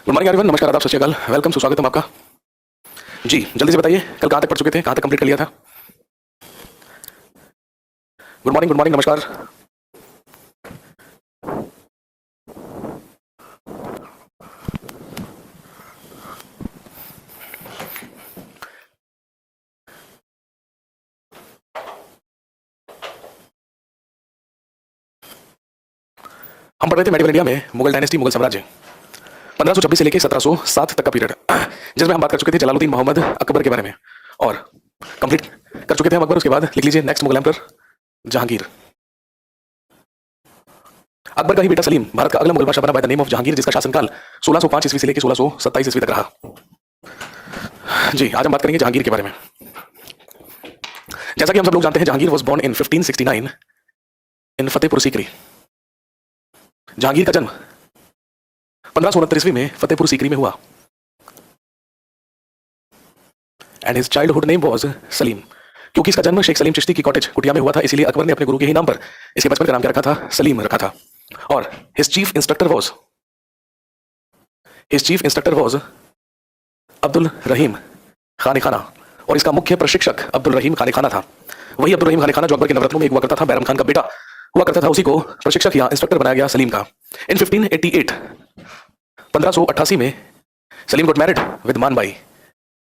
Good morning everyone, नमस्कार, आदाब, सत श्री अकाल, वेलकम, सुस्वागतम आपका। जी जल्दी से बताइए कल कहाँ तक पढ़ चुके थे, कहाँ तक कंप्लीट कर लिया था। गुड मॉर्निंग, नमस्कार। हम पढ़ रहे थे मेडिवल इंडिया में मुगल डायनेस्टी, मुगल साम्राज्य 1526 से लेकर 1707 तक का पीरियड, जिसमें हम बात कर चुके थे जलालुद्दीन मोहम्मद अकबर के बारे में और कंप्लीट कर चुके थे हम अकबर। उसके बाद लिख लीजिए नेक्स्ट मुगल एम्पर जहांगीर। अकबर का ही बेटा सलीम भारत का अगला मुगल बादशाह बना bye the name of Jahangir, जिसका शासनकाल 1605 ईस्वी से लेकर 1627 ईस्वी तक रहा। जी आज हम बात करेंगे जहांगीर के बारे में। जैसा कि हम सब लोग जानते हैं, जहांगीर वॉज बॉर्न इन 1569 इन फतेहपुर सीकरी। जहांगीर का जन्म 1569 ईस्वी में फतेहपुर सीकरी में हुआ and his childhood name was Salim. क्योंकि इसका जन्म शेख सलीम चिश्ती की कॉटेज कुटिया में हुआ था, इसीलिए अकबर ने अपने गुरु के ही नाम पर इसके बचपन का नाम क्या रखा था, सलीम रखा था। और his chief instructor was Abdul Rahim Khan Khana, और इसका मुख्य प्रशिक्षक अब्दुल रहीम खान खाना था। वही अब्दुल रहीम खान खाना जो अकबर के नवरत्नों में एक हुआ करता था, बैरम खान का बेटा हुआ करता था, उसी को प्रशिक्षक या इंस्ट्रक्टर बनाया गया सलीम का। इन 1588 में Salim got married with Manbai.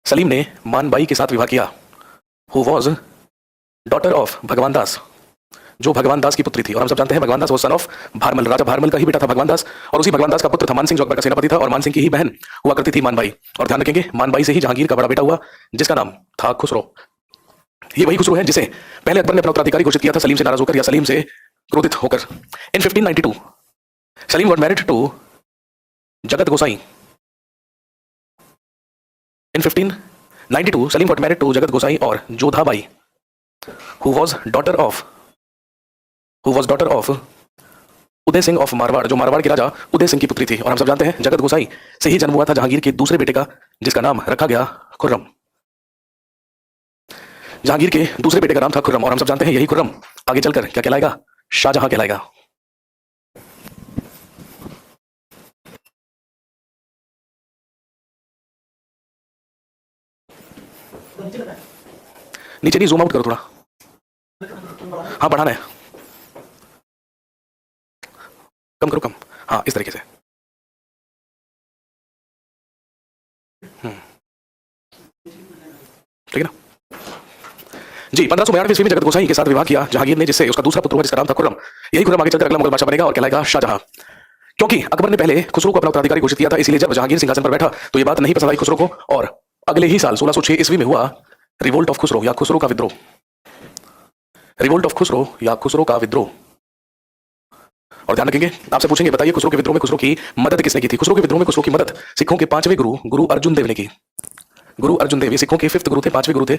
Salim ने मानबाई के साथ विवाह किया, हु वॉज डॉटर ऑफ भगवान दास, जो भगवान दास की पुत्री थी। और हम सब जानते हैं भगवान दास वो सन ऑफ भारमल, राजा भारमल का ही बेटा था भगवान दास, और उसी भगवान दास का पुत्र था मान सिंह जो अकबर का सेनापति था, और मान सिंह की ही बहन हुआ करती थी मानबाई। और ध्यान रखेंगे मानबाई से ही जहांगीर का बड़ा बेटा हुआ, जिसका नाम था खुसरो। ये वही खुसरो है जिसे पहले अकबर ने अपना उत्तराधिकारी घोषित किया था, सलीम से नाराज होकर या सलीम से क्रोधित होकर। इन 1592 सलीम गॉट मैरिड टू जगत गोसाई। इन 1592 सलीम गॉट मैरिड टू जगत गोसाई और Jodha Bai, who was daughter of Uday Singh of Marwar, जो मारवाड़ के राजा उदय सिंह की पुत्री थी। और हम सब जानते हैं जगत गोसाई से ही जन्म हुआ था जहांगीर के दूसरे बेटे का, जिसका नाम रखा गया खुर्रम। जहांगीर के दूसरे बेटे का नाम था खुर्रम, और हम सब जानते हैं यही खुर्रम आगे चलकर क्या कहलाएगा, शाहजहां कहलाएगा। नीचे नहीं, जूम आउट करो थोड़ा, हाँ बढ़ाना है, कम करो, कम, हाँ इस तरीके से। ठीक है ना जी। 1592 ईस्वी में जगत गोसाई के साथ विवाह किया जहांगीर ने, जिससे उसका दूसरा पुत्र हुआ जिसका नाम था खुर्रम। यही खुर्रम आगे चलकर अगला मुगल बादशाह बनेगा और कहलाएगा शाहजहां। क्योंकि अकबर ने पहले खुसरो को अपना उत्तराधिकारी घोषित किया था, इसलिए जब जहांगीर सिंहासन पर बैठा तो ये बात नहीं पसंद आई खुसरो को, और अगले ही साल 1606 ईस्वी में हुआ रिवोल्ट ऑफ खुसरो या खुसरो का विद्रोह। रिवोल्ट ऑफ खुसरो या खुसरो का विद्रोह। और ध्यान रखेंगे, आपसे पूछेंगे बताइए खुसरो के विद्रोह में खुसरो की मदद किसने की थी। खुसरो के विद्रोह में खुसरो की मदद सिखों के 5वें गुरु अर्जुन देव ने की। गुरु अर्जुन देव ये सिखों के 5th गुरु थे, 5वें गुरु थे।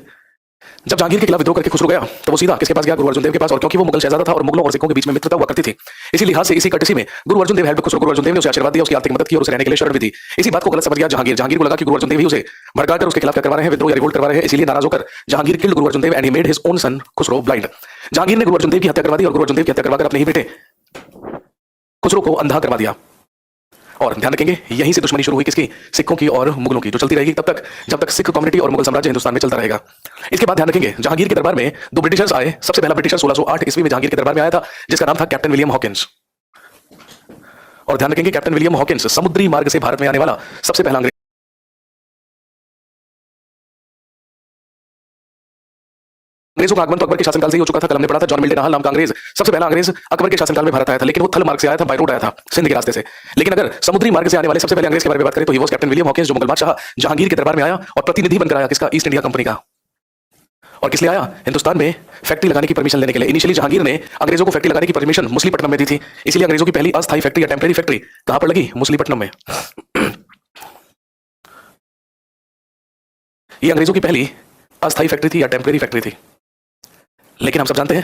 जब जहांगीर के खिलाफ विद्रोह करके खुसरो गया तो वो सीधा किसके पास गया, गुरु अर्जुन देव के पास। और क्योंकि वो मुगल शहजादा था और मुगलों और सिखों के बीच में मित्रता हुआ करती थी, इसी लिहाज से इसी कटसी में गुरु अर्जुन देव हेल्प खुसरो। गुरु अर्जुन देव ने उसे आशीर्वाद दिया, उसकी आर्थिक मदद की और उसे रहने के लिए शरण भी दी। इसी बात को गलत समझ गया जहांगीर। जहांगीर को लगा कि गुरु अर्जुन देव ही उसे भड़काकर उसके खिलाफ क्या करवा रहे हैं, विद्रोह या रिवोल्ट करवा रहे हैं। इसलिए नाराज होकर Jahangir killed Guru Arjun Dev and he made his own son Khusro blind. Jahangir ने गुरु अर्जुन देव की हत्या करवा दी और गुरु अर्जुन देव की हत्या करवाकर अपने ही बेटे खुसरो को अंधा करवा दिया। और ध्यान रखेंगे यहीं से दुश्मनी शुरू हुई किसकी, सिखों की और मुगलों की, जो चलती रहेगी तब तक जब तक सिख कम्युनिटी और मुगल साम्राज्य हिंदुस्तान में चलता रहेगा। इसके बाद ध्यान रखेंगे जहांगीर के दरबार में 2 ब्रिटिशर्स आए। सबसे पहला ब्रिटिशर 1608 ईस्वी में जहांगीर के दरबार में आया था, जिसका नाम था कैप्टन विलियम हॉकिंस। और ध्यान रखेंगे कैप्टन विलियम हॉकिंस समुद्री मार्ग से भारत में आने वाला सबसे पहला अंग्रेजों का आगमन तो अकबर के शासनकाल से ही हो चुका था। कल हमने पढ़ा था जॉन मिल्टन हाल नाम का अंग्रेज सबसे पहला अंग्रेज अकबर के शासनकाल में भारत आया था, लेकिन वो थल मार्ग से आया था, बाय रोड आया था, सिंध के रास्ते से। लेकिन अगर समुद्री मार्ग से आने वाले सबसे पहले अंग्रेज के बारे में बात करें तो he was captain William Hawkins, जो मुगल बादशाह जहांगीर के दरबार में आया और प्रतिनिधि बनकर आया किसका, ईस्ट इंडिया कंपनी का। और किस लिए आया, हिंदुस्तान में फैक्ट्री लगाने की परमिशन लेने के लिए। इनिशियली जहांगीर ने अंग्रेजों को फैक्ट्री लगाने की परमिशन मुसलीपट्टनम में दी थी, इसलिए अंग्रेजों की पहली अस्थायी फैक्ट्री या टेम्परेरी फैक्ट्री कहां पर लगी, मुसलीपट्टनम में। ये अंग्रेजों की पहली अस्थायी फैक्ट्री थी या टेम्परेरी फैक्ट्री थी। लेकिन हम सब जानते हैं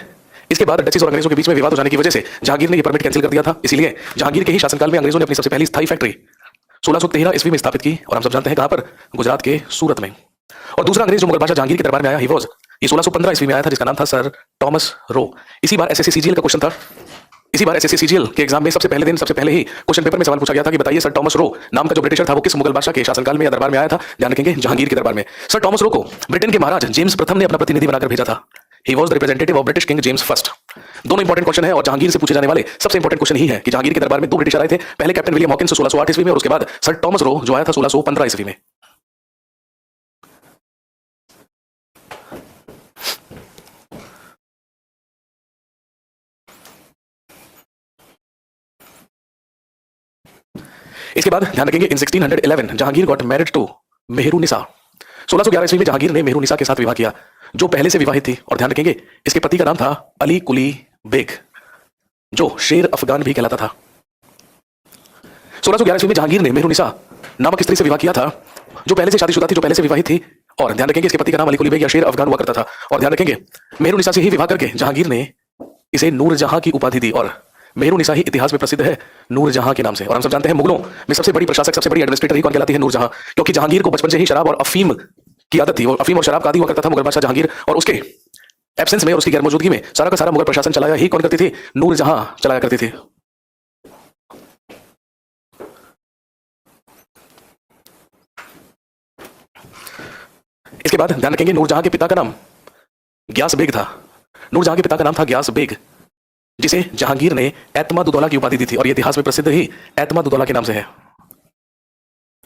इसके बाद डचीज और अंग्रेजों के बीच में विवाद हो जाने की वजह से जहांगीर ने यह परमिट कैंसिल कर दिया था। इसीलिए जहांगीर के ही शासनकाल में अंग्रेजों ने अपनी सबसे पहली स्थायी फैक्ट्री 1613 ईस्वी में स्थापित की, और हम सब जानते हैं कहां पर, गुजरात के सूरत में। और दूसरा अंग्रेज जो मुगल बादशाह जहांगीर के दरबार में आया, ये 1615 ईस्वी में आया था, जिसका नाम था सर टॉमस रो। इसी बार एसएससी सीजीएल का क्वेश्चन था इसी बार एसएससी सीजीएल के एग्जाम में सबसे पहले दिन सबसे पहले ही क्वेश्चन पेपर में सवाल पूछा गया था कि बताइए सर टॉमस रो नाम का जो ब्रिटिशर था वो किस मुगल बादशाह के शासनकाल में या दरबार में आया था। ध्यान रखेंगे जहांगीर के दरबार में। सर टॉमस रो को ब्रिटेन के महाराज जेम्स प्रथम ने अपना प्रतिनिधि बनाकर भेजा था। He was the representative of British king James first. दोनों इंपॉर्टेंट क्वेश्चन है और जहांगीर से पूछे जाने वाले सबसे इंपॉर्टेंट क्वेश्चन ही है कि जहांगीर के दरबार में दो ब्रिटिशर आए थे। पहले कैप्टन विलियम हॉकिंस 1608 ईस्वी में और उसके बाद सर टॉमस रो जो आया था 1615 ईस्वी में। इसके बाद ध्यान रखेंगे in 1611 Jahangir got married to Mehrunnisa. 1611 ईस्वी में जहांगीर ने मेहरुनिसा के साथ विवाह किया जो पहले से विवाहित थी। और ध्यान रखेंगे इसके पति का नाम था अली कुली बेग जो शेर अफगान भी कहलाता था। 1611 ईस्वी में जहांगीर ने मेहरुनिसा नामक स्त्री से विवाह किया था जो पहले से शादीशुदा थी, जो पहले से विवाहित थी। और ध्यान रखेंगे इसके पति का नाम अली कुली बेग या शेर अफगान हुआ करता था। और ध्यान रखेंगे मेहरुनिसा से ही विवाह करके जहांगीर ने इसे नूरजहां की उपाधि दी और मेहरुनिसा ही इतिहास में प्रसिद्ध है नूरजहां के नाम से। और हम सब जानते हैं मुगलों में सबसे बड़ी प्रशासक सबसे बड़ी एडमिनिस्ट्रेटर ही कौन कहलाती है? नूरजहां। क्योंकि जहांगीर को बचपन से ही शराब और अफीम की आदत थी। वो अफीम और शराब का आदी हुआ करता था मुगल बादशाह जहांगीर। और उसके एब्सेंस में और उसकी गैर मौजूदगी में सारा का सारा मुगल प्रशासन चलाया ही कौन करती थी? नूरजहां चलाया करती थी। इसके बाद ध्यान रखेंगे नूरजहां के पिता का नाम ग्यास बेग था। नूरजहां के पिता का नाम था ग्यास बेग जिसे जहांगीर ने एतमाद-उद-दौला की उपाधि दी थी और यह इतिहास में प्रसिद्ध ही एतमाद-उद-दौला के नाम से है।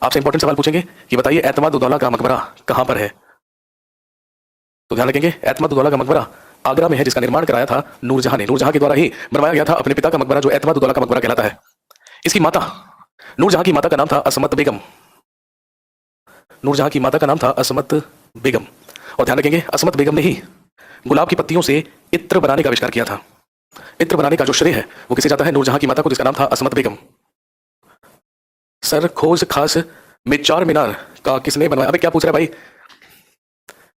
आपसे इंपॉर्टेंट सवाल पूछेंगे कि बताइए एतमाद-उद-दौला का मकबरा कहां पर है? तो ध्यान रखेंगे एतमाद-उद-दौला का मकबरा आगरा में है जिसका निर्माण कराया था नूरजहां ने। नूरजहां के द्वारा ही बनवाया गया था अपने पिता का मकबरा जो एतमाद-उद-दौला का मकबरा कहलाता है। इसकी माता नूरजहां की माता का नाम था असमत बेगम। नूरजहां की माता का नाम था असमत बेगम। और ध्यान रखेंगे असमत बेगम ने ही गुलाब की पत्तियों से इत्र बनाने का आविष्कार किया था। इत्र बनाने का जो श्रेय है वो किसे जाता है? नूरजहां की माता को जिसका नाम था असमत बेगम। सर खोज खास में चार मीनार का किसने बनवाया? अबे क्या पूछ रहा है भाई?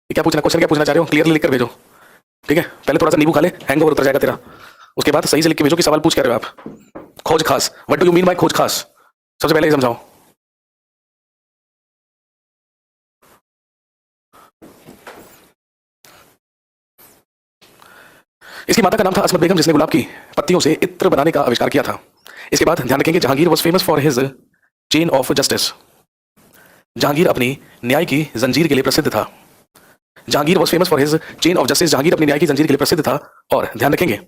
क्या पूछना क्वेश्चन क्या पूछना चाह रहे हो? क्लियरली लिख कर भेजो। ठीक है, पहले थोड़ा सा नींबू खा ले, हैंगओवर उतर जाएगा तेरा। उसके बाद सही से लिख के भेजो कि सवाल पूछ क्या रहे हो आप। खोज खास, what do you mean by खोज खास? सबसे पहले ये समझाओ। इसकी माता का नाम था असमत बेगम जिसने गुलाब की पत्तियों से इत्र बनाने का आविष्कार किया था। इसके बाद ध्यान रखेंगे Jahangir was famous for his chain of justice. Jahangir अपनी न्याय की जंजीर के लिए प्रसिद्ध था। Jahangir was famous for his chain of justice. Jahangir अपनी न्याय की जंजीर के लिए प्रसिद्ध था। और ध्यान रखेंगे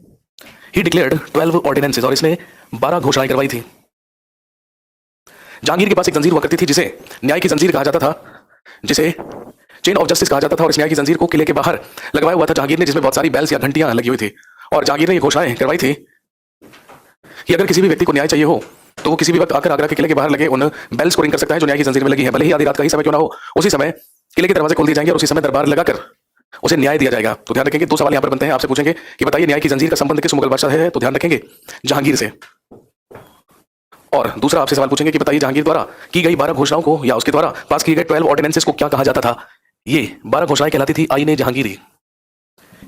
ही डिक्लेयर्ड 12 ऑर्डिनेंसेस और इसने 12 घोषणाएं करवाई थी। जहांगीर के पास एक जंजीर हुआ करती थी जिसे न्याय की जंजीर कहा जाता था, जिसे चेन ऑफ जस्टिस कहा जाता था। और इस न्याय की जंजीर को किले के बाहर लगवाया हुआ था जहांगीर ने, जिसमें बहुत सारी बेल्स या घंटियां लगी हुई थी। और जहांगीर ने ये घोषणाएं करवाई थी कि अगर किसी भी व्यक्ति को न्याय चाहिए हो तो वो किसी भी वक्त आकर आगरा के किले के बाहर लगे उन बेल्स को रिंग कर सकता है जो न्याय की जंजीर में लगी है। भले ही आधी रात का ही समय क्यों ना हो, उसी समय किले के दरवाजे खोल दिए जाएंगे और उसी समय दरबार लगाकर उसे न्याय दिया जाएगा। तो ध्यान रखेंगे दो सवाल यहां पर बनते हैं। आपसे पूछेंगे कि बताइए न्याय की जंजीर का संबंध किस मुगल बादशाह है? तो ध्यान रखेंगे जहांगीर से। और दूसरा आपसे सवाल पूछेंगे कि बताइए जहांगीर द्वारा की गई 12 घोषणाओं को या उसके द्वारा पास किए गए 12 ऑर्डिनेंसेस को क्या कहा जाता था? ये 12 घोषणाएं कहलाती थी आईने जहांगीरी।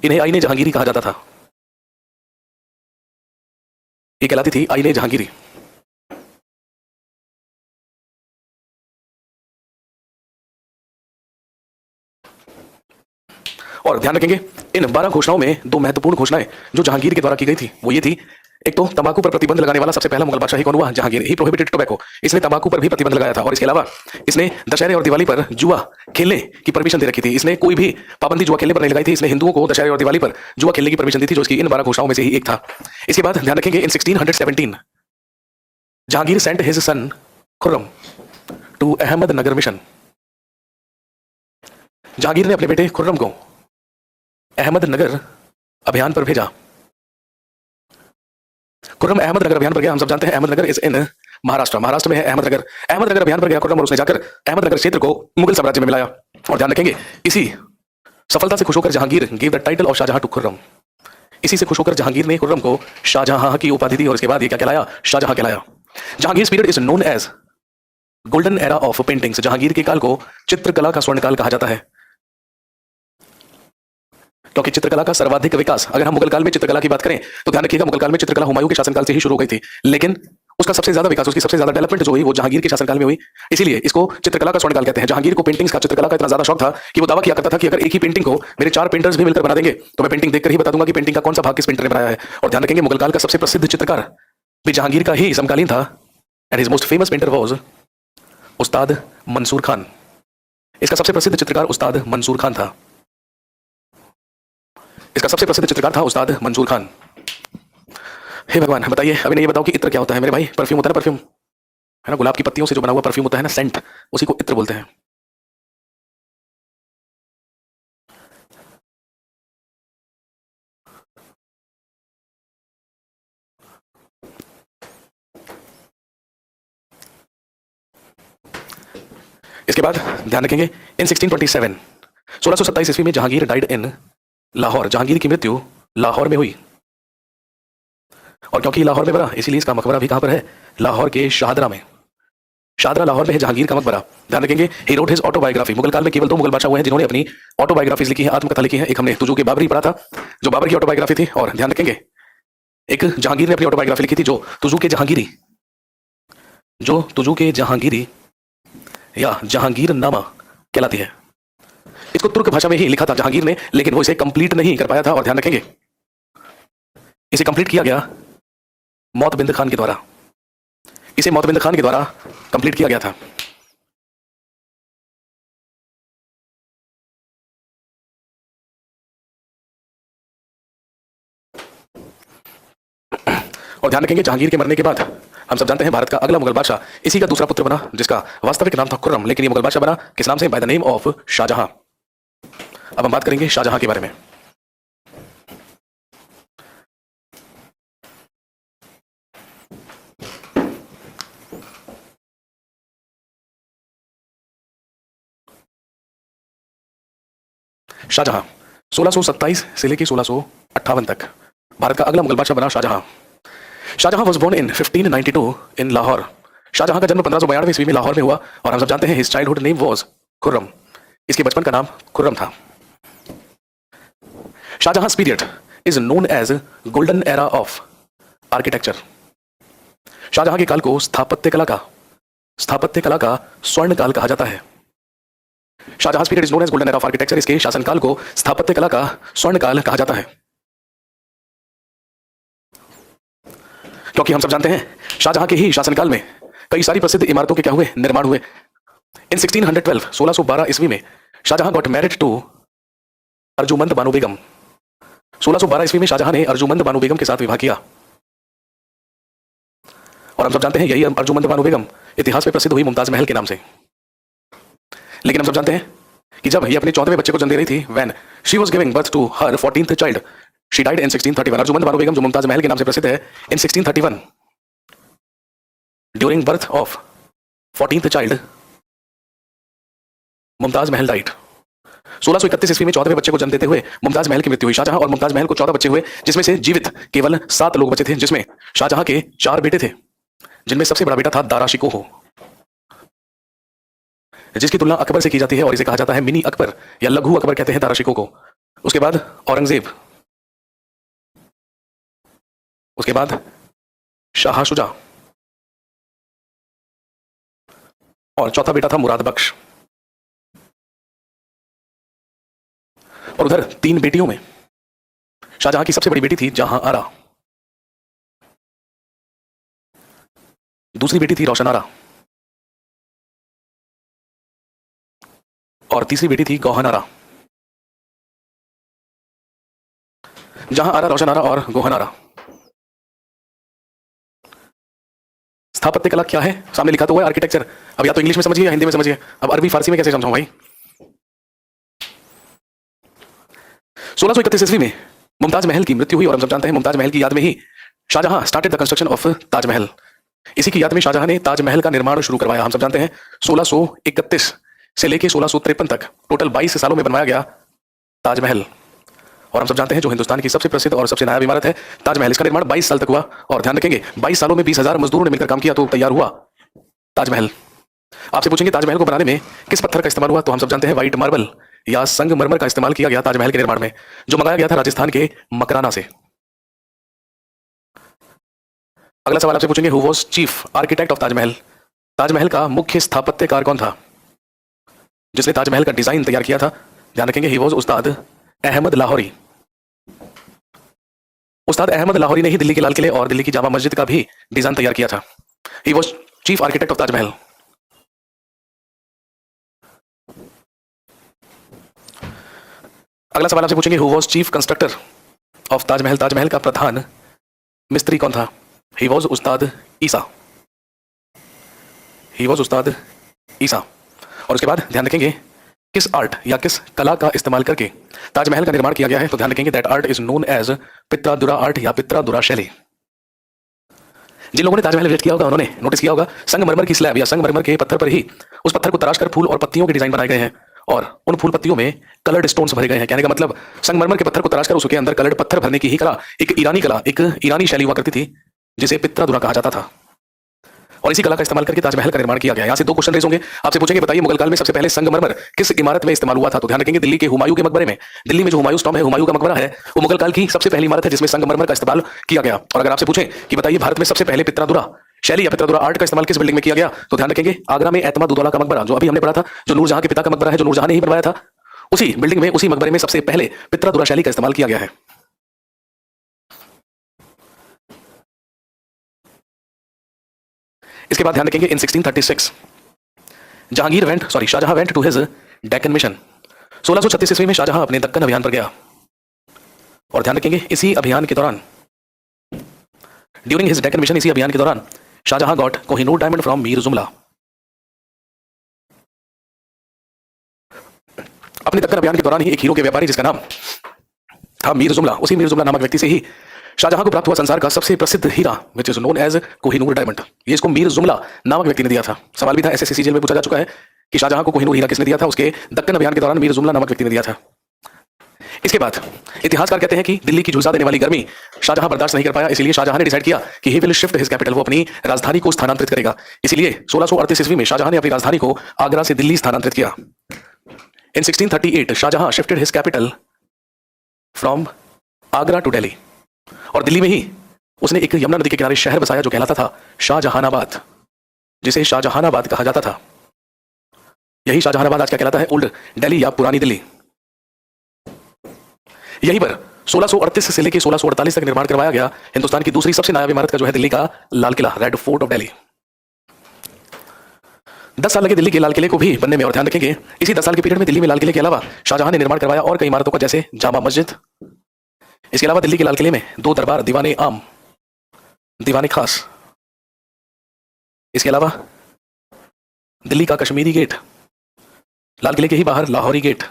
इन्हें आईने जहांगीरी कहा जाता था। ये कहलाती थी आईने जहांगीरी। और ध्यान रखेंगे इन 12 घोषणाओं में दो महत्वपूर्ण घोषणाएं जो जहांगीर के द्वारा की गई थी वो ये थी, एक तो तंबाकू पर प्रतिबंध लगाने वाला सबसे पहला मुगल बादशाह ही कौन हुआ? जहांगीर। ही प्रोहिबिटेड टोबैको। इसने तंबाकू पर भी प्रतिबंध लगाया था। और इसके अलावा इसने दशहरे और दिवाली पर जुआ खेलने की परमिशन दे रखी थी। इसने कोई भी पाबंदी जुआ खेलने पर नहीं लगाई थी। इसने हिंदुओं को दशहरे और दिवाली पर जुआ खेलने की परमिशन दी थी जो इसकी इन 12 घोषणाओं में से ही एक था। इसके बाद ध्यान रखेंगे in 1617 Jahangir sent his son Khurram to Ahmednagar mission. Jahangir ने अपने बेटे खुर्रम को अहमदनगर अभियान पर भेजा। खुर्रम अहमदनगर अभियान पर गया। हम सब जानते हैं अहमदनगर इज इन महाराष्ट्र। महाराष्ट्र में है अहमदनगर। अहमदनगर अभियान पर गया खुर्रम और उसने जाकर अहमदनगर क्षेत्र को मुगल साम्राज्य में मिलाया। और ध्यान रखेंगे इसी सफलता से खुश होकर Jahangir give the title of Shahjahan to Khurram. इसी से खुश होकर जहांगीर ने खुर्रम को शाहजहां की उपाधि दी और इसके बाद ये क्या कहलाया? शाहजहां कहलाया। Jahangir period is known as golden era of paintings. Jahangir के काल को चित्रकला का स्वर्णकाल कहा जाता है क्योंकि चित्रकला का सर्वाधिक विकास, अगर हम मुगल काल में चित्रकला की बात करें तो ध्यान रखिएगा मुगल काल में चित्रकला हुमायूं के शासनकाल से ही शुरू हो गई थी, लेकिन उसका सबसे ज्यादा विकास, उसकी सबसे ज्यादा डेवलपमेंट जो हुई वो जहांगीर के शासनकाल में हुई। इसीलिए इसको चित्रकला का स्वर्णकाल कहते हैं। जहांगीर को पेंटिंग्स का, चित्रकला का इतना ज्यादा शौक था कि वो दावा किया करता था कि अगर एक ही पेंटिंग को मेरे 4 पेंटर्स भी मिलकर बना देंगे तो मैं पेंटिंग देखकर ही बता दूंगा कि पेंटिंग का कौन सा भाग किस पेंटर ने बनाया है। और ध्यान रखेंगे मुगल काल का सबसे प्रसिद्ध चित्रकार भी जहांगीर का ही समकालीन था। And his most famous painter was उस्ताद मंसूर खान। इसका सबसे प्रसिद्ध चित्रकार उस्ताद मंसूर खान था। इसका सबसे प्रसिद्ध चित्रकार था उस्ताद मंसूर खान। हे भगवान, बताइए अभी नहीं, ये बताओ कि इत्र क्या होता है मेरे भाई? परफ्यूम होता है ना, परफ्यूम है ना, गुलाब की पत्तियों से जो बना हुआ परफ्यूम होता है ना, सेंट, उसी को इत्र बोलते हैं। इसके बाद ध्यान रखेंगे इन 1627 1627 ईस्वी में जहांगीर डाइड इन लाहौर। जहांगीर की मृत्यु लाहौर में हुई। और क्योंकि लाहौर में बना इसीलिए इसका मकबरा भी कहां पर है? लाहौर के शाहदरा में। शाहदरा लाहौर में है जहांगीर का मकबरा। ध्यान रखेंगे he wrote his autobiography. Mughal काल में केवल 2 मुगल बादशाह हुए हैं जिन्होंने अपनी ऑटोबायोग्राफीज लिखी है, आत्मकथा लिखी है। एक हमने तुजू के बाबरी पढ़ा था जो बाबर की ऑटोबायोग्राफी थी, और ध्यान रखेंगे एक जहांगीर ने अपनी ऑटोबायोग्राफी लिखी थी जो तुजू के जहांगीरी, जो तुजू के जहांगीरी या जहांगीर नामा कहलाती है। इसको तुर्क भाषा में ही लिखा था जहांगीर ने, लेकिन वो इसे कंप्लीट नहीं कर पाया था। और ध्यान रखेंगे इसे कंप्लीट किया गया मौतबिंद खान के द्वारा। इसे मौतबिंद खान के द्वारा कंप्लीट किया गया था। और ध्यान रखेंगे जहांगीर के मरने के बाद हम सब जानते हैं भारत का अगला मुगल बादशाह इसी का दूसरा पुत्र बना, जिसका वास्तविक नाम था खुर्रम, लेकिन ये मुगल बादशाह बना किस नाम से? By the name of Shahjahan. अब हम बात करेंगे शाहजहां के बारे में। शाहजहां 1627 से लेकर 1658 तक भारत का अगला मुगल बादशाह बना Shahjahan. Shahjahan was born in 1592 in Lahore. Shahjahan का जन्म 1592 ईस्वी में लाहौर में हुआ। और हम सब जानते हैं his childhood name was Khurram. इसके बचपन का नाम खुर्रम था। Shahjahan period is known as golden era of architecture. Shahjahan के काल को स्थापत्य कला का स्वर्ण काल कहा जाता है। Shahjahan period is known as golden era of architecture. इसके शासनकाल को स्थापत्य कला का स्वर्ण काल कहा जाता है, क्योंकि हम सब जानते हैं शाहजहां के ही शासनकाल में कई सारी प्रसिद्ध इमारतों के क्या हुए? निर्माण हुए। इन 1612 1612 ईस्वी में Shahjahan got married to Arjumand Bano Begum. 1612 ईस्वी में शाहजहां ने अर्जुमंद बानो बेगम के साथ विवाह किया। और हम सब जानते हैं यही अर्जुमंद बानो बेगम इतिहास में प्रसिद्ध हुई मुमताज महल के नाम से। लेकिन हम सब जानते हैं कि जब ये अपने 14वें बच्चे को जन्म दे रही थी, when she was giving birth to her 14th child, she died in 1631। Arjumand Bano Begum जो मुमताज महल के नाम से प्रसिद्ध है, in 1631 during birth of 14th child Mumtaz Mahal died. 1631 ईस्वी में 14वें बच्चे को जन्म देते हुए मुमताज महल की मृत्यु हुई। शाहजहां और मुमताज महल को 14 बच्चे हुए, जिसमें से जीवित केवल 7 लोग बचे थे, जिसमें शाहजहां के 4 बेटे थे, जिनमें सबसे बड़ा बेटा था दारा शिकोह, जिसकी तुलना अकबर से की जाती है और इसे कहा जाता है मिनी अकबर या लघु अकबर कहते हैं दारा शिकोह को। उसके बाद औरंगजेब, उसके बाद शाह शुजा, और चौथा बेटा था मुराद बख्श। और उधर 3 बेटियों में शाहजहां की सबसे बड़ी बेटी थी जहां आरा, दूसरी बेटी थी रोशन आरा, और तीसरी बेटी थी गौहन आरा। जहां आरा, रोशन आरा और गोहन आरा। स्थापत्य कला क्या है? सामने लिखा तो हुआ है आर्किटेक्चर। अब या तो इंग्लिश में समझिए या हिंदी में समझिए। अब अरबी फारसी में कैसे समझाऊं भाई? 1631 ईस्वी में मुमताज महल की मृत्यु हुई और हम सब जानते हैं मुमताज महल की याद में ही Shahjahan started the construction of Taj Mahal. इसी की याद में शाहजहां ने ताजमहल का निर्माण शुरू करवाया। हम सब जानते हैं 1631 से लेकर 1653 तक टोटल 22 सालों में बनवाया गया ताजमहल। और हम सब जानते हैं जो हिंदुस्तान की सबसे प्रसिद्ध और सबसे नायाब इमारत है ताजमहल, इसका निर्माण 22 साल तक हुआ। और ध्यान रखेंगे 22 सालों में 20,000 मजदूरों ने मिलकर काम किया तो तैयार हुआ ताजमहल। आपसे पूछेंगे ताजमहल को बनाने में किस पत्थर का इस्तेमाल हुआ, तो हम सब जानते हैं व्हाइट मार्बल या संगमरमर का इस्तेमाल किया गया ताजमहल के निर्माण में, जो मंगाया गया था राजस्थान के मकराना से। अगला सवाल आपसे पूछेंगे, who was chief architect of Taj Mahal? Taj Mahal का मुख्य स्थापत्यकार कौन था, जिसने ताजमहल का डिजाइन तैयार किया था? ध्यान रखेंगे, ही वॉज उस्ताद अहमद लाहौरी। उस्ताद अहमद लाहौरी ने ही दिल्ली के लाल किले और दिल्ली की जामा मस्जिद का भी डिजाइन तैयार किया था। He was chief architect of Taj Mahal. अगला सवाल आपसे पूछेंगे, who was chief constructor of Taj Mahal? Taj Mahal का प्रधान मिस्त्री कौन था? He was Ustad Isa. He was उस्ताद ईसा। और उसके बाद ध्यान रखेंगे, किस आर्ट या किस कला का इस्तेमाल करके ताजमहल का निर्माण किया गया है? तो ध्यान रखेंगे, that art is known as pietra dura art या पित्रादुरा शैली। जिन लोगों ने ताजमहल विजिट किया होगा उन्होंने नोटिस किया होगा, संगमरमर की स्लैब या संगमरमर के पत्थर पर ही उस पत्थर को तराश कर फूल और पत्तियों के डिजाइन बनाए गए हैं और उन फूल पत्तियों में कलर्ड स्टोन्स भरे गए हैं। कहने का मतलब, संगमरमर के पत्थर को तराश कर उसके अंदर कलर्ड पत्थर भरने की ही कला एक ईरानी शैली हुआ करती थी, जिसे पित्रादुरा कहा जाता था। और इसी कला का इस्तेमाल करके ताजमहल का निर्माण किया गया। यहाँ से दो क्वेश्चन रेज होंगे, आपसे पूछेंगे, बताइए मुगल काल में सबसे पहले संगमरमर किस इमारत में इस्तेमाल हुआ था? तो ध्यान रखेंगे, दिल्ली के हुमायूं के मकबरे में। दिल्ली में जो हुमायूं टॉम्ब है, हुमायूं का मकबरा है, वो मुगल काल की सबसे पहली इमारत है जिसमें संगमरमर का इस्तेमाल किया गया। और अगर आपसे पूछें कि बताइए भारत में सबसे पहले पित्रादुरा शैली या पित्रादुरा आर्ट का इस्तेमाल किस बिल्डिंग में किया गया? तो ध्यान रखेंगे, आगरा में एतमाद उदौला का मकबरा, जो अभी हमने पढ़ा था, जो नूरजहां के पिता का मकबरा है, जो नूरजहां ने ही बनवाया था, उसी बिल्डिंग में, उसी मकबरे में सबसे पहले पित्रादुरा शैली का इस्तेमाल किया गया है। इसके बाद ध्यान रखेंगे, in 1636 Shahjahan went to his Deccan mission. 1636 ईस्वी में शाहजहां अपने दक्कन अभियान पर गया। और ध्यान रखेंगे, इसी अभियान के दौरान, ड्यूरिंग हिज डेक्कन मिशन, इसी अभियान के दौरान Shahjahan got Kohinoor diamond from Mir Jumla. अपने दक्कन अभियान के दौरान ही एक हीरो के व्यापारी जिसका नाम था मीर जुमला, उसी मीर जुमला नामक व्यक्ति से ही शाहजहां को प्राप्त हुआ संसार का सबसे प्रसिद्ध हीरा, which is known as Kohinoor diamond. ये इसको मीर जुमला नामक व्यक्ति ने दिया था। सवाल भी था एसएससी सीजीएल में पूछा जा चुका है कि शाहजहां को कोहिनूर हीरा किसने दिया था? उसके दक्कन अभियान के दौरान मीर जुमला नामक व्यक्ति ने दिया था। इसके बाद इतिहासकार कहते हैं कि दिल्ली की झुलसा देने वाली गर्मी शाहजहां बर्दाश्त नहीं कर पाया, इसलिए शाहजहां ने डिसाइड किया कि he will shift his capital, वो अपनी राजधानी को स्थानांतरित करेगा। इसलिए 1638 ईस्वी में शाहजहां ने अपनी राजधानी को आगरा से दिल्ली स्थानांतरित किया। In 1638 Shahjahan shifted his capital from Agra to Delhi. और दिल्ली में ही उसने एक यमुना नदी के किनारे शहर बसाया जो कहलाता था शाहजहानाबाद, जिसे शाहजहानाबाद कहा जाता था। यही शाहजहानाबाद आज क्या कहलाता है? ओल्ड दिल्ली या पुरानी दिल्ली। यहीं पर 1638 से लेकर 1648 तक निर्माण करवाया गया हिंदुस्तान की दूसरी सबसे नायाब इमारत का, जो है दिल्ली का Lal Qila, red fort of Delhi. 10 साल लगे दिल्ली के लाल किले को भी बनने में। और ध्यान रखेंगे, इसी 10 साल के पीरियड में दिल्ली में लाल किले के अलावा शाहजहां ने निर्माण करवाया और कई इमारतों का, जैसे जामा मस्जिद। इसके अलावा दिल्ली के लाल किले में 2 दरबार, दीवाने आम, दीवाने खास। इसके अलावा दिल्ली का कश्मीरी गेट, लाल किले के ही बाहर लाहौरी गेट,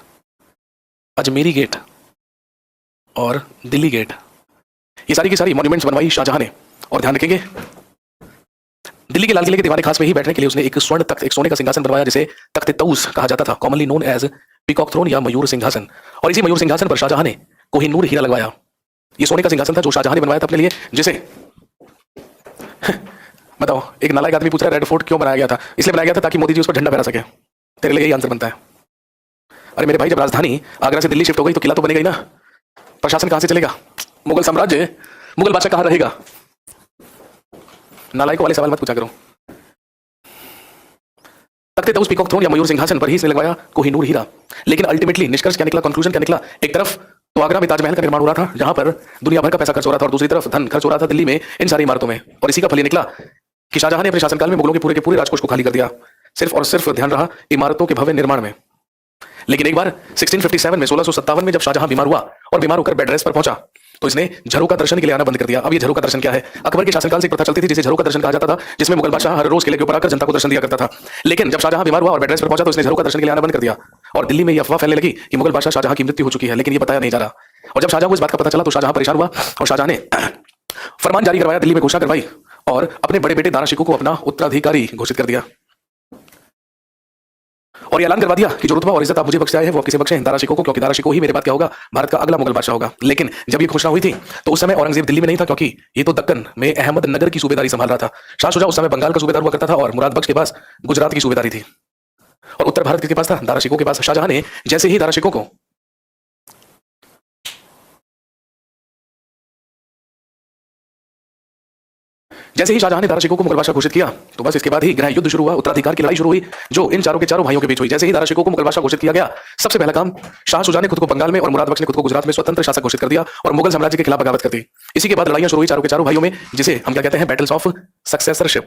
अजमेरी गेट और दिल्ली गेट। ये सारी की सारी मॉन्यूमेंट्स बनवाई शाहजहां ने। और ध्यान रखेंगे, दिल्ली के लाल किले के दीवाने खास में ही बैठने के लिए उसने एक स्वर्ण तख्त, एक सोने का सिंहासन बनवाया, जिसे तख्त तऊस कहा जाता था, commonly known as peacock throne या मयूर सिंहासन। और इसी मयूर सिंहासन पर शाहजहां ने कोहिनूर हीरा लगवाया। ये सोने का सिंहासन था जो शाहजहां ने बनवाया था अपने लिए, जिसे बताओ, एक नालायक आदमी पूछ रहा है रेड फोर्ट क्यों बनाया गया था? इसलिए बनाया गया था ताकि मोदी जी उस पर झंडा फहरा सके। तेरे लिए यही आंसर बनता है। अरे मेरे भाई, जब राजधानी आगरा से दिल्ली शिफ्ट हो गई तो किला तो बनेगा ही ना, प्रशासन कहां से चलेगा? मुगल साम्राज्य, मुगल बादशाह कहां रहेगा? नालायकों वाले सवाल मत पूछा करो। तख्त तऊस, पीकॉक थ्रोन या मयूर सिंहासन पर ही इसने लगवाया कोहिनूर हीरा। लेकिन अल्टीमेटली निष्कर्ष क्या निकला, कंक्लूजन क्या निकला? एक तरफ तो आगरा में ताजमहल का निर्माण हो रहा था, जहां पर दुनिया भर का पैसा खर्च हो रहा था, और दूसरी तरफ धन खर्च हो रहा था दिल्ली में इन सारी इमारतों में। और इसी का फल ये निकला कि शाहजहां ने अपने शासनकाल में मुगलों के पूरे राजकोष को खाली कर दिया। सिर्फ और सिर्फ ध्यान रहा इमारतों के भव्य निर्माण में। लेकिन एक बार 1657 में, 1657 में जब शाहजहां बीमार हुआ और बीमार होकर बेड रेस्ट पर पहुंचा, तो इसने झरोका दर्शन के लिए आना बंद कर दिया। अब ये झरोका दर्शन क्या है? अकबर के शासनकाल से एक प्रथा चलती थी जिसे झरोका दर्शन कहा जाता था, जिसमें मुगल बादशाह हर रोज किले के ऊपर आकर जनता को दर्शन दिया करता था। लेकिन जब शाहजहां बीमार हुआ और बेड रेस्ट पर पहुंचा, तो इसने झरोका दर्शन के लिए आना बंद कर दिया। और दिल्ली में यह अफवाह फैलने लगी कि मुगल बादशाह शाहजहां की मृत्यु हो चुकी है, लेकिन ये बताया नहीं जा रहा। और जब शाहजहां को इस बात का पता चला तो शाहजहां परेशान हुआ और शाहजहां ने फरमान जारी करवाया, दिल्ली में घोषणा करवाई और अपने बड़े बेटे दारा शिकोह को अपना उत्तराधिकारी घोषित कर दिया। और ये ऐलान करवा दिया कि जो रुतबा और इज्जत आप मुझे बख्श आए हैं वो आप किसे बख्शे? दारा शिकोह को, क्योंकि दारा शिकोह ही मेरे बाद क्या होगा? भारत का अगला मुगल बादशाह होगा। लेकिन जब ये घोषणा हुई थी तो उस समय औरंगजेब दिल्ली में नहीं था, क्योंकि ये तो दक्कन में अहमदनगर की सूबेदारी संभाल रहा था। शाह शुजा उस समय बंगाल का सूबेदार हुआ करता था और मुराद बख्श के पास गुजरात की सूबेदारी थी। और उत्तर भारत किसके पास था? दारा शिकोह के पास। शाहजहां ने जैसे ही दारा शिकोह को जैसे ही शाहजहां ने दारा शिकोह को मुगल बादशाह घोषित किया तो बस इसके बाद ही गृह युद्ध शुरू हुआ, उत्तराधिकार की लड़ाई शुरू हुई जो इन चारों के चारों भाइयों के बीच हुई। जैसे ही दारा शिकोह को मुगल बादशाह घोषित किया गया, सबसे पहला काम शाह शुजा ने खुद को बंगाल में और मुराद बख्श ने खुद को गुजरात में स्वतंत्र शासक घोषित कर दिया और मुगल साम्राज्य के खिलाफ बगावत कर दी। इसी के बाद लड़ाइयां शुरू हुई चारों के चारों भाइयों में, जिसे हम क्या कहते हैं, बैटल्स ऑफ सक्सेसरशिप,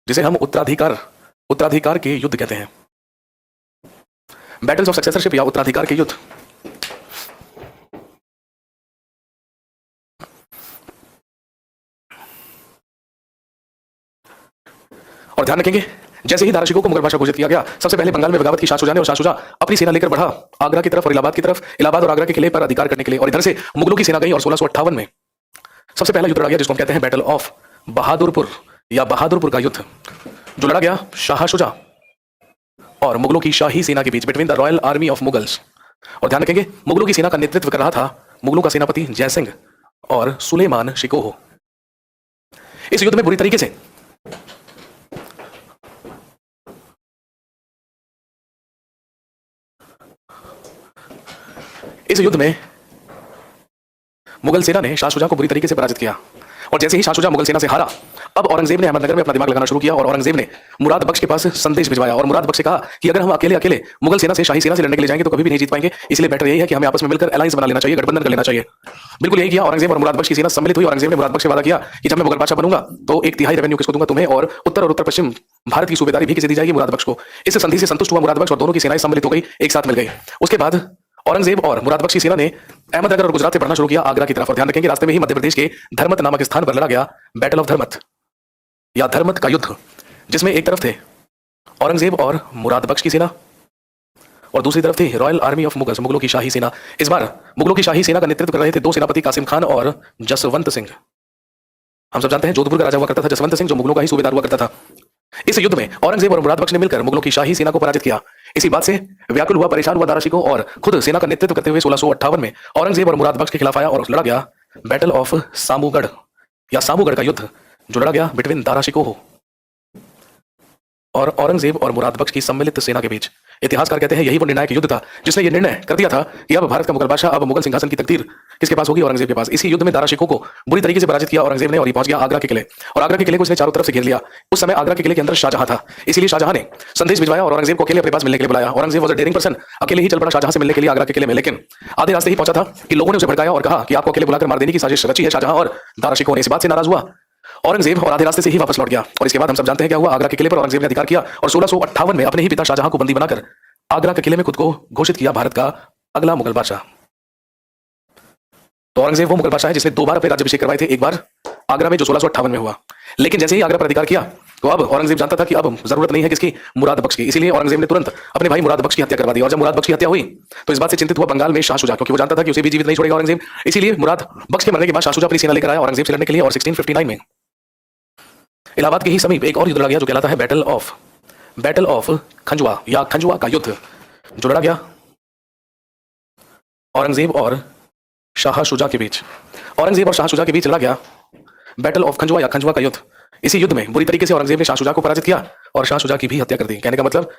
जिसे हम उत्तराधिकार के युद्ध कहते हैं। बैटल्स ऑफ सक्सेसरशिप या उत्तराधिकार के युद्ध। और ध्यान रखेंगे, जैसे ही दारा शिकोह को मुगल बादशाह घोषित किया गया, सबसे पहले बंगाल में बगावत की शाह शुजा ने और शाह शुजा अपनी सेना लेकर बढ़ा आगरा की तरफ और इलाहाबाद की तरफ, इलाहाबाद और आगरा के किले पर अधिकार करने के लिए। और इधर से मुगलों की सेना गई और 1658 में सबसे पहला युद्ध लड़ा गया जिसको हम कहते हैं बैटल ऑफ बहादुरपुर या बहादुरपुर का युद्ध, जो लड़ा गया शाह शुजा और मुगलों की शाही सेना के बीच, between the royal army of Mughals. और ध्यान रखेंगे, मुगलों की सेना का नेतृत्व कर रहा था मुगलों का सेनापति जयसिंह और सुलेमान शिकोह। इस युद्ध में बुरी तरीके से इस युद्ध में मुगल सेना ने शाह शुजा को बुरी तरीके से पराजित किया। और जैसे ही शाह शुजा मुगल सेना से हारा, अब औरंगजेब ने अहमदनगर में अपना दिमाग लगाना शुरू किया और औरंगजेब ने मुराद बख्श के पास संदेश भिजवाया और मुराद बख्श से कहा कि अगर हम अकेले अकेले मुगल सेना से शाही सेना से लड़ने के लिए जाएंगे तो कभी भी नहीं जीत पाएंगे, इसलिए बेटर यही है कि हमें आपस में मिलकर अलायंस बना लेना चाहिए, गठबंधन कर लेना चाहिए। बिल्कुल यही किया औरंगजेब और मुराद बख्श की सेना सम्मिलित हुई। औरंगजेब ने मुराद बख्श से वादा किया कि जब मैं मुगल बादशाह बनूंगा तो 1/3 रेवेन्यू किसको दूंगा, तुम्हें, और उत्तर पश्चिम भारत की सूबेदारी भी किसे दी जाएगी, मुराद बख्श को। इस संधि से संतुष्ट हुआ मुराद बख्श और दोनों की सेनाएं सम्मिलित हो गई, एक साथ मिल गई। उसके बाद औरंगजेब और मुराद बख्श की सेना ने अहमदनगर और गुजरात से बढ़ना शुरू किया आगरा की तरफ। और ध्यान रखेंगे, रास्ते में ही मध्य प्रदेश के धर्मत नामक स्थान पर लड़ा गया बैटल ऑफ धर्मत या धर्मत का युद्ध, जिसमें एक तरफ थे औरंगजेब और मुराद बख्श की सेना और दूसरी तरफ थी रॉयल आर्मी ऑफ मुगल्स, मुगलों की शाही सेना। इस बार मुगलों की शाही सेना का नेतृत्व कर रहे थे दो सेनापति, कासिम खान और जसवंत सिंह। हम सब जानते हैं जोधपुर का राजा हुआ करता था जसवंत सिंह, जो मुगलों का ही सूबेदार हुआ करता था। इस युद्ध में औरंगजेब और मुराद बख्श ने मिलकर मुगलों की शाही सेना को पराजित किया। इसी बात से व्याकुल हुआ, परेशान हुआ दारा शिकोह और खुद सेना का नेतृत्व करते हुए 1658 में औरंगजेब और मुराद बख्श के खिलाफ आया और लड़ा गया बैटल ऑफ सामूगढ़ या सामूगढ़ का युद्ध, जो लड़ा गया बिटवीन दारा शिकोह और औरंगजेब और मुराद बख्श की सम्मिलित सेना के बीच। इतिहासकार कहते हैं यही वो निर्णायक युद्ध था जिसने ये निर्णय कर दिया था कि अब भारत का मुगल बादशाह, अब मुगल सिंहासन की तकदीर किसके पास होगी, औरंगजेब के पास। इसी युद्ध में दारा शिकोह को बुरी तरीके से पराजित किया औरंगजेब ने और ये पहुंच गया आगरा के किले, और आगरा के किले को इसने चारों तरफ से घेर लिया। उस समय आगरा के किले के अंदर शाहजहां था, इसीलिए शाहजहां ने संदेश भिजवाया और औरंगजेब को अकेले अपने पास मिलने के लिए बुलाया। Aurangzeb was a dairying person, अकेले ही चल पड़ा शाहजहां से मिलने के लिए आगरा के किले में। लेकिन आधे रास्ते ही पहुंचा था कि लोगों ने उसे भड़काया और कहा कि आपको अकेले बुलाकर मार देने की साजिश रची है शाहजहां और दारा शिकोह ने। इस बात से नाराज हुआ औरंगजेब और आधे रास्ते से ही वापस लौट गया। और इसके बाद हम सब जानते हैं क्या हुआ। आगरा के किले पर औरंगजेब ने अधिकार किया और 1658 में अपने ही पिता शाहजहां को बंदी बनाकर आगरा के किले में खुद को घोषित किया भारत का अगला मुगल बादशाह। तो औरंगजेब वो मुगल बादशाह है जिसने 2 बार अपने राज्याभिषेक करवाए थे, एक बार आगरा में जो 1658 में हुआ। लेकिन जैसे ही आगरा पर अधिकार किया तो अब औरंगजेब जानता था कि अब जरूरत नहीं है किसकी, मुराद बख्श की। इसीलिए औरंगजेब ने तुरंत अपने भाई मुराद बख्श की हत्या करवा दी। और जब मुराद बख्श की हत्या हुई तो इस बात से चिंतित हुआ बंगाल में शाह शुजा, क्योंकि वो जानता था कि उसे भी जीवित नहीं छोड़ेगा औरंगजेब। इसीलिए मुराद बख्श के मरने के बाद शाह शुजा अपनी सेना लेकर आया औरंगजेब से लड़ने के लिए। और 1659 में इलाहाबाद के ही समीप एक और युद्ध लड़ा गया जो कहलाता है बैटल ऑफ खंजवा या खंजवा का युद्ध, जो लड़ा गया औरंगजेब और शाह शुजा के बीच। औरंगजेब और शाह शुजा के बीच लड़ा गया बैटल ऑफ खंजवा या खंजवा का युद्ध। इसी युद्ध में बुरी तरीके से औरंगजेब ने शाह शुजा को पराजित किया और शाह शुजा की भी हत्या कर दी। कहने का मतलब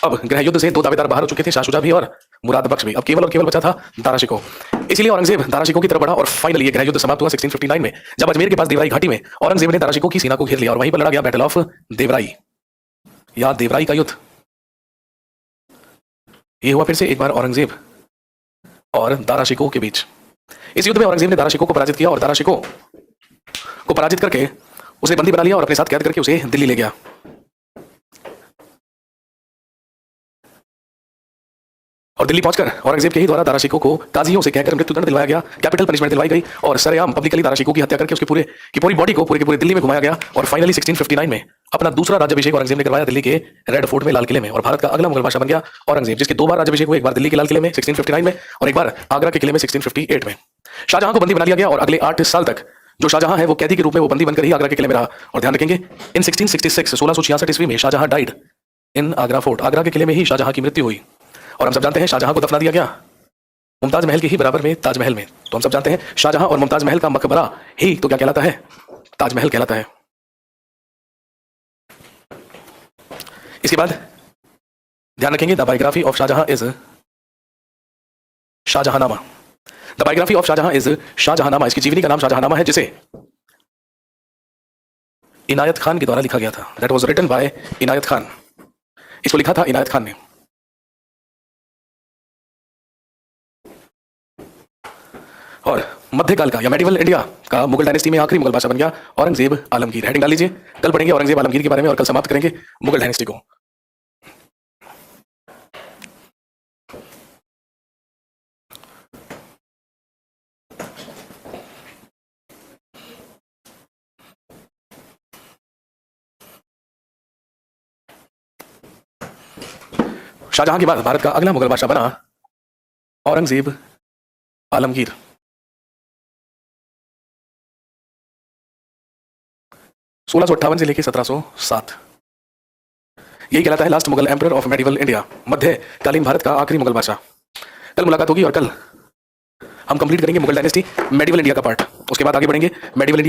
अब गृह युद्ध से 2 दावेदार बाहर हो चुके थे, शाह शुजा भी और मुराद बख्श भी। अब केवल और केवल बचा था दारा शिकोह। इसलिए औरंगजेब दारा शिकोह की तरफ बढ़ा और फाइनली ये गृह युद्ध समाप्त हुआ 1659 में, जब अजमेर के पास देवराई घाटी में औरंगजेब ने दारा शिकोह की सेना को घेर लिया और वहीं पर लड़ा गया बैटल ऑफ देवराई या देवराई का युद्ध। ये हुआ फिर से एक बार औरंगजेब और दारा शिकोह के बीच। इस युद्ध में औरंगजेब ने दारा शिकोह को पराजित किया और दारा शिकोह को पराजित करके उसे बंदी बना लिया और अपने साथ कैद करके उसे दिल्ली ले गया। और दिल्ली पहुंचकर औरंगजेब के ही द्वारा दारा शिकोह को काजियों से कहकर मृत्युदंड दिलवाया गया, कैपिटल पनिशमेंट दिलवाई गई और सरेआम पब्लिकली दारा शिकोह की हत्या करके उसकी पूरी बॉडी को पूरे दिल्ली में घुमाया गया। और फाइनली 1659 में अपना दूसरा राज्याभिषेक औरंगजेब ने करवाया दिल्ली के रेड फोर्ट में, लाल किले में। और भारत का अगला मुगल बादशाह बन गया औरंगजेब, जिसके 2 बार राज्याभिषेक हुए, एक बार दिल्ली के लाल किले में 1659 में और एक बार आगरा के किले में 1658 में। शाहजहां को बंदी बना लिया गया और अगले 8 साल तक जो शाहजहां है वो कैदी के रूप में वो बंदी बनकर ही आगरा के किले में रहा। और ध्यान रखेंगे, इन 1666 ईस्वी में Shahjahan died in Agra fort, Agra के किले में ही शाहजहां की मृत्यु हुई। और हम सब जानते हैं शाहजहां को दफना दिया गया मुमताज महल के ही बराबर में, ताजमहल में। तो हम सब जानते हैं शाहजहां और मुमताज महल का मकबरा ही तो क्या कहलाता है, ताजमहल कहलाता है। इसके बाद ध्यान रखेंगे the biography of Shahjahan is Shahjahannama. The biography of Shahjahan is Shahjahannama. इसकी जीवनी का नाम शाहजहांनामा है, जिसे इनायत खान के द्वारा लिखा गया था। That was written by Inayat Khan. इसको लिखा था इनायत खान ने। और मध्यकाल का या मेडिवल इंडिया का मुगल डायनेस्टी में आखिरी मुगल बादशाह बन गया औरंगजेब आलमगीर। हेडिंग डाल लीजिए, कल पढ़ेंगे औरंगजेब आलमगीर के बारे में और कल समाप्त करेंगे मुगल डायनेस्टी को। शाहजहां के बाद भारत का अगला मुगल बादशाह बना औरंगजेब आलमगीर। 1658 से लेकर 1707। यही कहलाता है last Mughal emperor of medieval India, मध्यकालीन भारत का आखिरी मुगल बादशाह। कल मुलाकात होगी और कल हम कंप्लीट करेंगे मुगल डायनेस्टी मेडिवल इंडिया का पार्ट। उसके बाद आगे बढ़ेंगे मेडिवल इंडिया